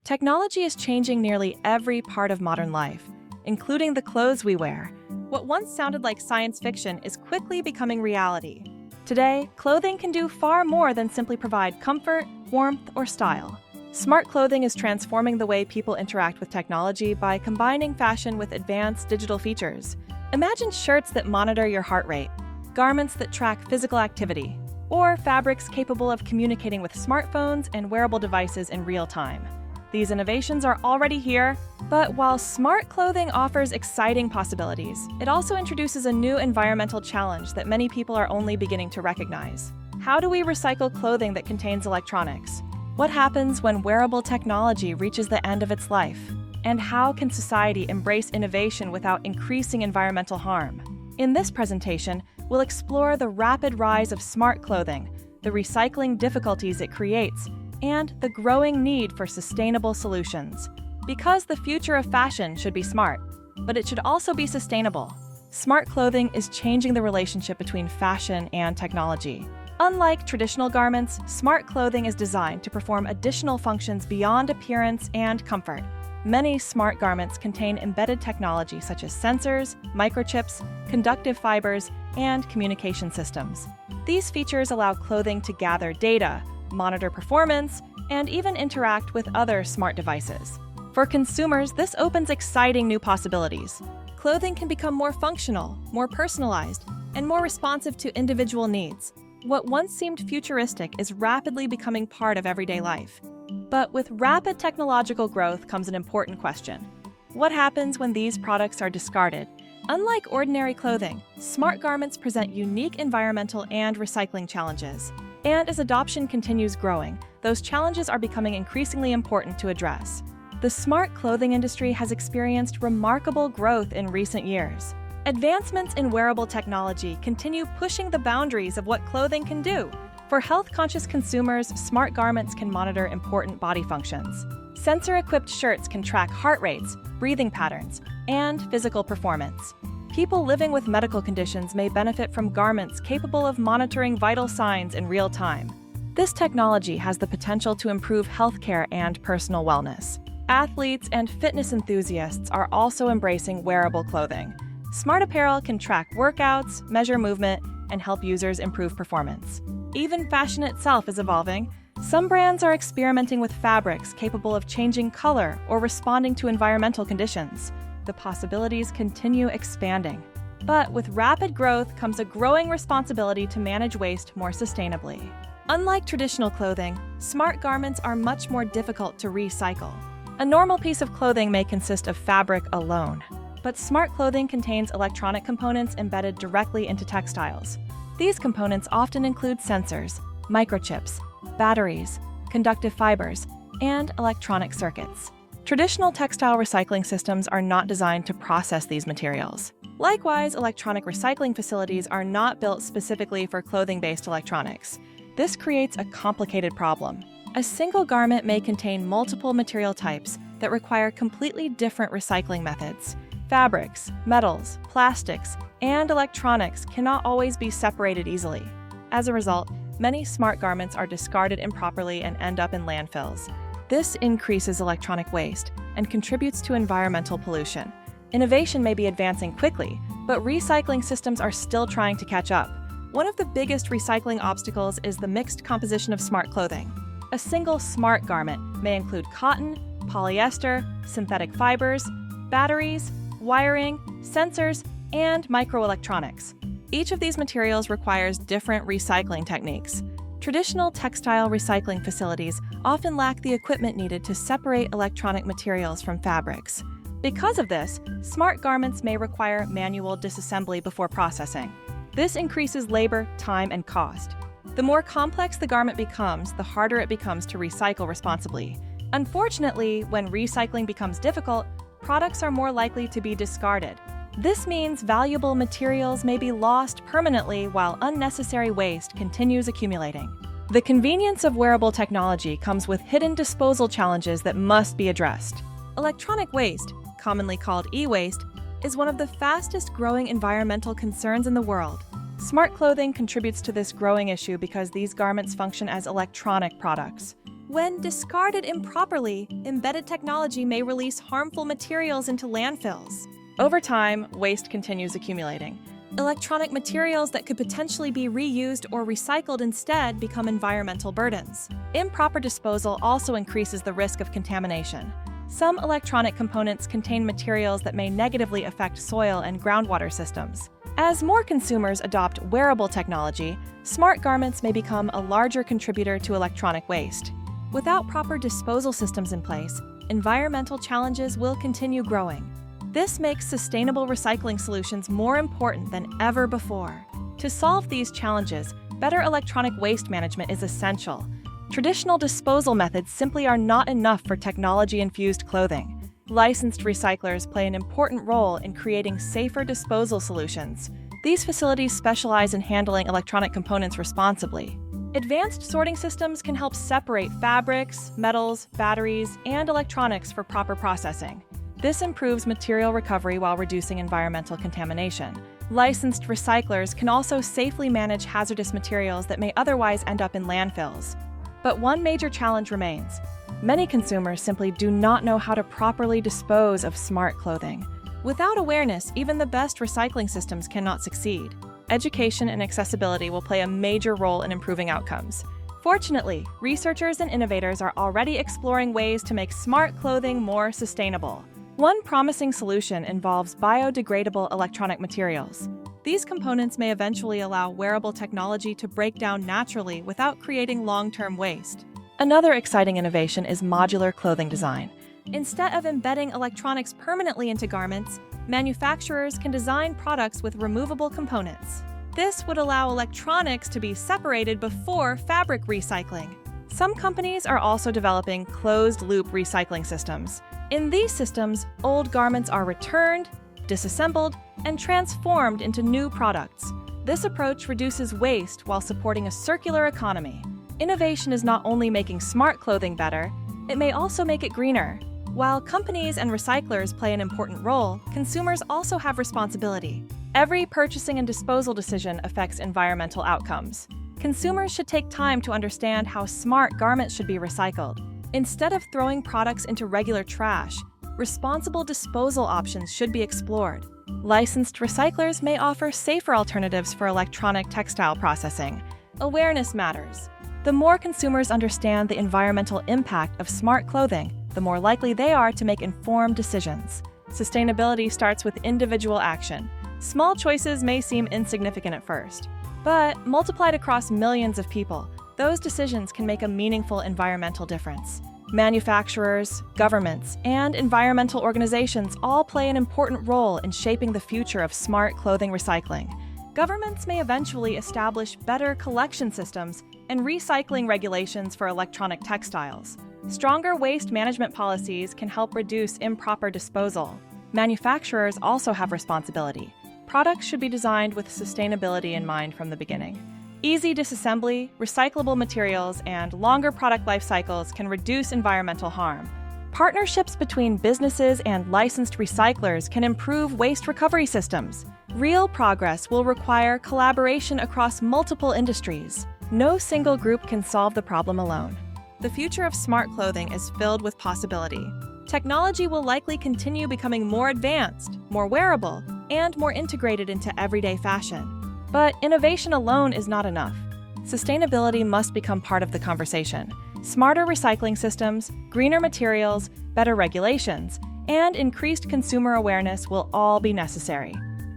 Technology is changing nearly every part of modern life, including the clothes we wear. What once sounded like science fiction is quickly becoming reality. Today, clothing can do far more than simply provide comfort, warmth, or style. Smart clothing is transforming the way people interact with technology by combining fashion with advanced digital features. Imagine shirts that monitor your heart rate, garments that track physical activity, or fabrics capable of communicating with smartphones and wearable devices in real time. These innovations are already here, but while smart clothing offers exciting possibilities, it also introduces a new environmental challenge that many people are only beginning to recognize. How do we recycle clothing that contains electronics? What happens when wearable technology reaches the end of its life? And how can society embrace innovation without increasing environmental harm? In this presentation, we'll explore the rapid rise of smart clothing, the recycling difficulties it creates, and the growing need for sustainable solutions. Because the future of fashion should be smart, but it should also be sustainable. Smart clothing is changing the relationship between fashion and technology. Unlike traditional garments, smart clothing is designed to perform additional functions beyond appearance and comfort. Many smart garments contain embedded technology such as sensors, microchips, conductive fibers, and communication systems. These features allow clothing to gather data, monitor performance, and even interact with other smart devices. For consumers, this opens exciting new possibilities. Clothing can become more functional, more personalized, and more responsive to individual needs. What once seemed futuristic is rapidly becoming part of everyday life. But with rapid technological growth comes an important question. What happens when these products are discarded? Unlike ordinary clothing, smart garments present unique environmental and recycling challenges. And as adoption continues growing, those challenges are becoming increasingly important to address. The smart clothing industry has experienced remarkable growth in recent years. Advancements in wearable technology continue pushing the boundaries of what clothing can do. For health-conscious consumers, smart garments can monitor important body functions. Sensor-equipped shirts can track heart rates, breathing patterns, and physical performance. People living with medical conditions may benefit from garments capable of monitoring vital signs in real time. This technology has the potential to improve healthcare and personal wellness. Athletes and fitness enthusiasts are also embracing wearable clothing. Smart apparel can track workouts, measure movement, and help users improve performance. Even fashion itself is evolving. Some brands are experimenting with fabrics capable of changing color or responding to environmental conditions. The possibilities continue expanding. But with rapid growth comes a growing responsibility to manage waste more sustainably. Unlike traditional clothing, smart garments are much more difficult to recycle. A normal piece of clothing may consist of fabric alone, but smart clothing contains electronic components embedded directly into textiles. These components often include sensors, microchips, batteries, conductive fibers, and electronic circuits. Traditional textile recycling systems are not designed to process these materials. Likewise, electronic recycling facilities are not built specifically for clothing-based electronics. This creates a complicated problem. A single garment may contain multiple material types that require completely different recycling methods. Fabrics, metals, plastics, and electronics cannot always be separated easily. As a result, many smart garments are discarded improperly and end up in landfills. This increases electronic waste and contributes to environmental pollution. Innovation may be advancing quickly, but recycling systems are still trying to catch up. One of the biggest recycling obstacles is the mixed composition of smart clothing. A single smart garment may include cotton, polyester, synthetic fibers, batteries, wiring, sensors, and microelectronics. Each of these materials requires different recycling techniques. Traditional textile recycling facilities often lack the equipment needed to separate electronic materials from fabrics. Because of this, smart garments may require manual disassembly before processing. This increases labor, time, and cost. The more complex the garment becomes, the harder it becomes to recycle responsibly. Unfortunately, when recycling becomes difficult, products are more likely to be discarded. This means valuable materials may be lost permanently while unnecessary waste continues accumulating. The convenience of wearable technology comes with hidden disposal challenges that must be addressed. Electronic waste, commonly called e-waste, is one of the fastest growing environmental concerns in the world. Smart clothing contributes to this growing issue because these garments function as electronic products. When discarded improperly, embedded technology may release harmful materials into landfills. Over time, waste continues accumulating. Electronic materials that could potentially be reused or recycled instead become environmental burdens. Improper disposal also increases the risk of contamination. Some electronic components contain materials that may negatively affect soil and groundwater systems. As more consumers adopt wearable technology, smart garments may become a larger contributor to electronic waste. Without proper disposal systems in place, environmental challenges will continue growing. This makes sustainable recycling solutions more important than ever before. To solve these challenges, better electronic waste management is essential. Traditional disposal methods simply are not enough for technology-infused clothing. Licensed recyclers play an important role in creating safer disposal solutions. These facilities specialize in handling electronic components responsibly. Advanced sorting systems can help separate fabrics, metals, batteries, and electronics for proper processing. This improves material recovery while reducing environmental contamination. Licensed recyclers can also safely manage hazardous materials that may otherwise end up in landfills. But one major challenge remains. Many consumers simply do not know how to properly dispose of smart clothing. Without awareness, even the best recycling systems cannot succeed. Education and accessibility will play a major role in improving outcomes. Fortunately, researchers and innovators are already exploring ways to make smart clothing more sustainable. One promising solution involves biodegradable electronic materials. These components may eventually allow wearable technology to break down naturally without creating long-term waste. Another exciting innovation is modular clothing design. Instead of embedding electronics permanently into garments, manufacturers can design products with removable components. This would allow electronics to be separated before fabric recycling. Some companies are also developing closed-loop recycling systems. In these systems, old garments are returned, disassembled, and transformed into new products. This approach reduces waste while supporting a circular economy. Innovation is not only making smart clothing better, it may also make it greener. While companies and recyclers play an important role, consumers also have responsibility. Every purchasing and disposal decision affects environmental outcomes. Consumers should take time to understand how smart garments should be recycled. Instead of throwing products into regular trash, responsible disposal options should be explored. Licensed recyclers may offer safer alternatives for electronic textile processing. Awareness matters. The more consumers understand the environmental impact of smart clothing, the more likely they are to make informed decisions. Sustainability starts with individual action. Small choices may seem insignificant at first, but multiplied across millions of people, those decisions can make a meaningful environmental difference. Manufacturers, governments, and environmental organizations all play an important role in shaping the future of smart clothing recycling. Governments may eventually establish better collection systems and recycling regulations for electronic textiles. Stronger waste management policies can help reduce improper disposal. Manufacturers also have responsibility. Products should be designed with sustainability in mind from the beginning. Easy disassembly, recyclable materials, and longer product life cycles can reduce environmental harm. Partnerships between businesses and licensed recyclers can improve waste recovery systems. Real progress will require collaboration across multiple industries. No single group can solve the problem alone. The future of smart clothing is filled with possibility. Technology will likely continue becoming more advanced, more wearable, and more integrated into everyday fashion. But innovation alone is not enough. Sustainability must become part of the conversation. Smarter recycling systems, greener materials, better regulations, and increased consumer awareness will all be necessary.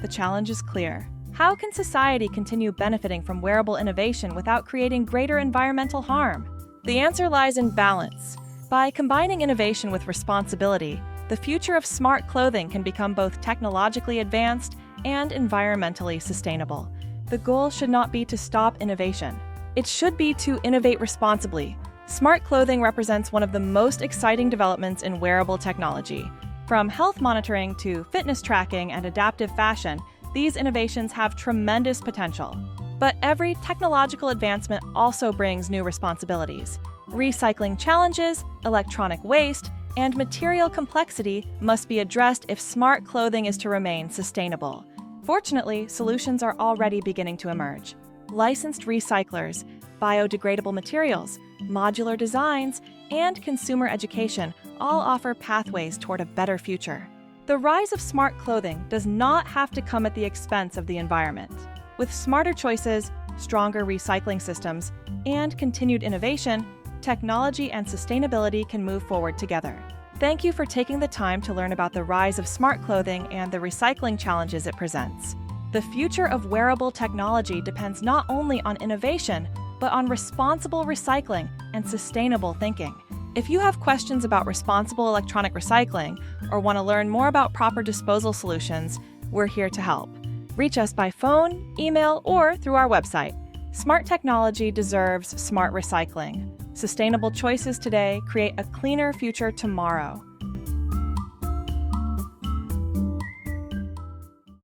The challenge is clear. How can society continue benefiting from wearable innovation without creating greater environmental harm? The answer lies in balance. By combining innovation with responsibility, the future of smart clothing can become both technologically advanced and environmentally sustainable. The goal should not be to stop innovation. It should be to innovate responsibly. Smart clothing represents one of the most exciting developments in wearable technology. From health monitoring to fitness tracking and adaptive fashion, these innovations have tremendous potential. But every technological advancement also brings new responsibilities. Recycling challenges, electronic waste, and material complexity must be addressed if smart clothing is to remain sustainable. Fortunately, solutions are already beginning to emerge. Licensed recyclers, biodegradable materials, modular designs, and consumer education all offer pathways toward a better future. The rise of smart clothing does not have to come at the expense of the environment. With smarter choices, stronger recycling systems, and continued innovation, technology and sustainability can move forward together. Thank you for taking the time to learn about the rise of smart clothing and the recycling challenges it presents. The future of wearable technology depends not only on innovation, but on responsible recycling and sustainable thinking. If you have questions about responsible electronic recycling or want to learn more about proper disposal solutions, we're here to help. Reach us by phone, email, or through our website. Smart technology deserves smart recycling. Sustainable choices today create a cleaner future tomorrow.